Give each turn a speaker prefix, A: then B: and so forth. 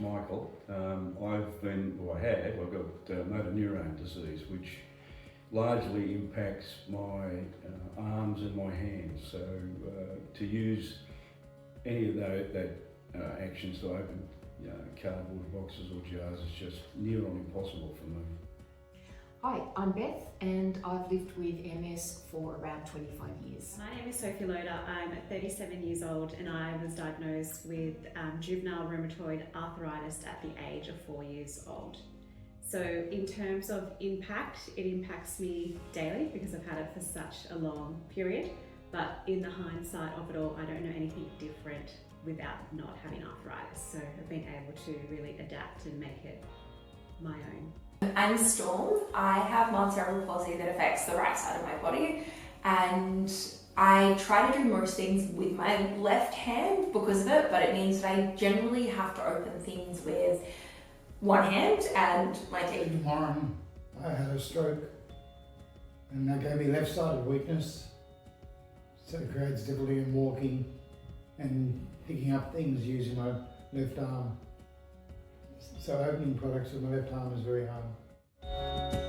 A: name's Michael. I've got motor neurone disease, which largely impacts my arms and my hands. So to use any of that actions to open cardboard boxes or jars is just near on impossible for me.
B: Hi, I'm Beth and I've lived with MS for around 25 years.
C: My name is Sophie. I'm 37 years old and I was diagnosed with juvenile rheumatoid arthritis at the age of 4 years old. So in terms of impact, it impacts me daily because I've had it for such a long period. But in the hindsight of it all, I don't know anything different without not having arthritis. So I've been able to really adapt and make it my own.
D: I'm Storm. I have mild cerebral palsy that affects the right side of my body, and I try to do most things with my left hand because of it, but it means that I generally have to open things with one hand and my teeth.
E: Tomorrow I had a stroke and that gave me left-sided weakness, so it creates difficulty in walking and picking up things using my left arm. So opening products with my left arm is very hard.